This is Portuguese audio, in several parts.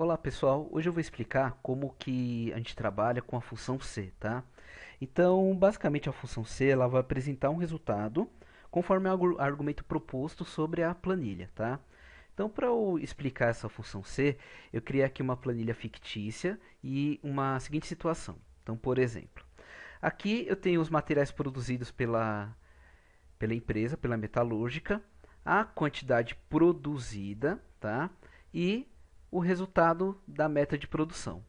Olá pessoal, hoje eu vou explicar como que a gente trabalha com a função C, tá? Então, basicamente a função C ela vai apresentar um resultado conforme o argumento proposto sobre a planilha, tá? Então, para eu explicar essa função C, eu criei aqui uma planilha fictícia e uma seguinte situação. Então, por exemplo, aqui eu tenho os materiais produzidos pela empresa, pela metalúrgica, a quantidade produzida, tá? E o resultado da meta de produção.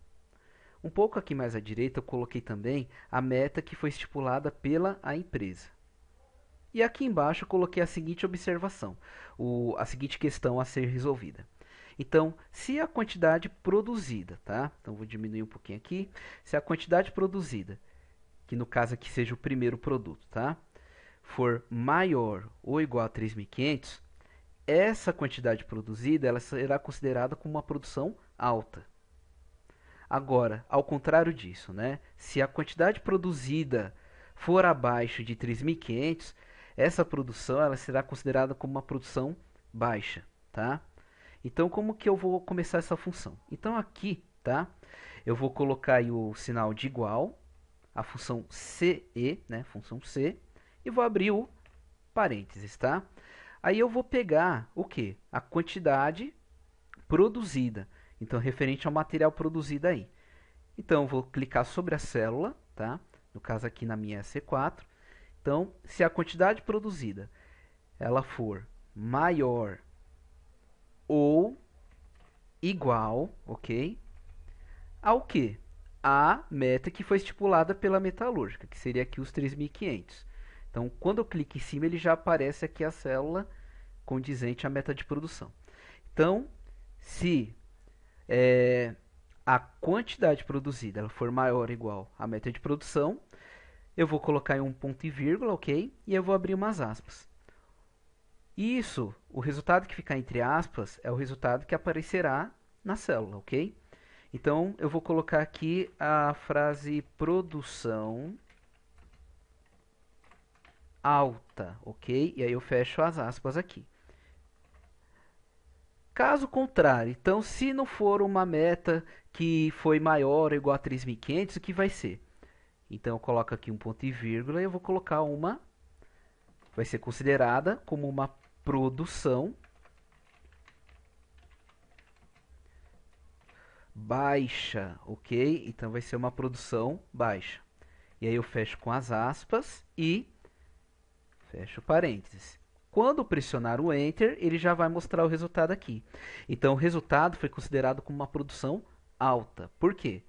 Um pouco aqui mais à direita eu coloquei também a meta que foi estipulada pela a empresa. E aqui embaixo eu coloquei a seguinte observação, a seguinte questão a ser resolvida. Então, se a quantidade produzida, tá? Então vou diminuir um pouquinho aqui. Se a quantidade produzida, que no caso aqui seja o primeiro produto, tá? For maior ou igual a 3.500, essa quantidade produzida ela será considerada como uma produção alta. Agora, ao contrário disso, né? Se a quantidade produzida for abaixo de 3.500, essa produção ela será considerada como uma produção baixa, tá? Então, como que eu vou começar essa função? Então, aqui, tá? Eu vou colocar aí o sinal de igual, a função CE, né? Função C, e vou abrir o parênteses, tá? Aí eu vou pegar o que? A quantidade produzida. Então, referente ao material produzido aí. Então, eu vou clicar sobre a célula, tá? No caso aqui na minha C4. Então, se a quantidade produzida ela for maior ou igual, ok? Ao que? A meta que foi estipulada pela metalúrgica, que seria aqui os 3.500. Então, quando eu clico em cima, ele já aparece aqui a célula condizente à meta de produção. Então, se a quantidade produzida ela for maior ou igual à meta de produção, eu vou colocar em um ponto e vírgula, ok? E eu vou abrir umas aspas. Isso, o resultado que ficar entre aspas, é o resultado que aparecerá na célula, ok? Então, eu vou colocar aqui a frase produção alta, ok? E aí eu fecho as aspas aqui. Caso contrário, então se não for uma meta que foi maior ou igual a 3.500, o que vai ser? Então eu coloco aqui um ponto e vírgula e eu vou colocar uma, vai ser considerada como uma produção baixa, ok? Então vai ser uma produção baixa. E aí eu fecho com as aspas e fecho parênteses. Quando pressionar o Enter, ele já vai mostrar o resultado aqui. Então, o resultado foi considerado como uma produção alta. Por quê?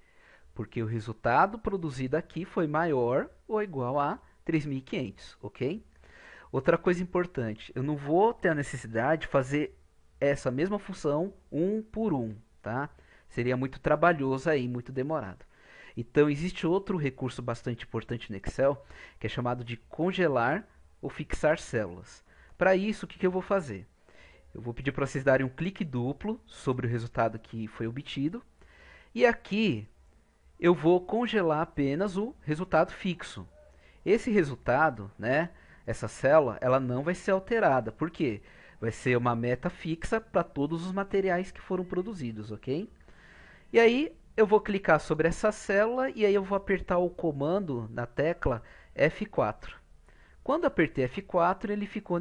Porque o resultado produzido aqui foi maior ou igual a 3.500, ok? Outra coisa importante, eu não vou ter a necessidade de fazer essa mesma função um por um, tá? Seria muito trabalhoso aí, muito demorado. Então, existe outro recurso bastante importante no Excel, que é chamado de congelar ou fixar células. Para isso, o que eu vou fazer? Eu vou pedir para vocês darem um clique duplo sobre o resultado que foi obtido. E aqui eu vou congelar apenas o resultado fixo. Esse resultado, né, essa célula, ela não vai ser alterada. Por quê? Vai ser uma meta fixa para todos os materiais que foram produzidos, ok? E aí eu vou clicar sobre essa célula e aí eu vou apertar o comando na tecla F4. Quando apertei F4, ele ficou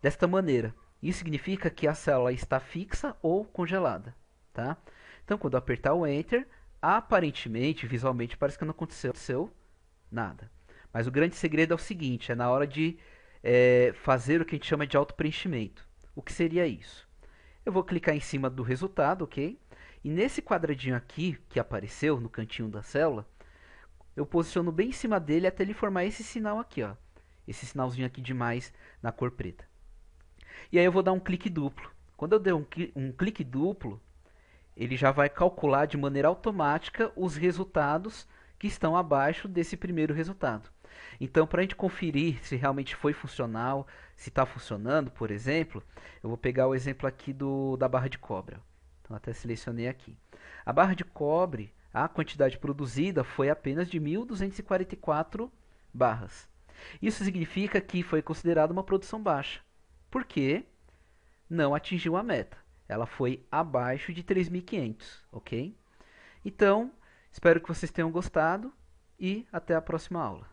desta maneira. Isso significa que a célula está fixa ou congelada, tá? Então, quando eu apertar o Enter, aparentemente, visualmente, parece que não aconteceu nada. Mas o grande segredo é o seguinte, é na hora de fazer o que a gente chama de auto-preenchimento. O que seria isso? Eu vou clicar em cima do resultado, ok? E nesse quadradinho aqui, que apareceu no cantinho da célula, eu posiciono bem em cima dele até ele formar esse sinal aqui, ó. Esse sinalzinho aqui de mais na cor preta. E aí eu vou dar um clique duplo. Quando eu der um clique duplo, ele já vai calcular de maneira automática os resultados que estão abaixo desse primeiro resultado. Então, para a gente conferir se realmente foi funcional, se está funcionando, por exemplo, eu vou pegar o exemplo aqui da barra de cobre. Então, até selecionei aqui. A barra de cobre, a quantidade produzida foi apenas de 1.244 barras. Isso significa que foi considerada uma produção baixa, porque não atingiu a meta. ela foi abaixo de 3.500, ok? Então, espero que vocês tenham gostado e até a próxima aula.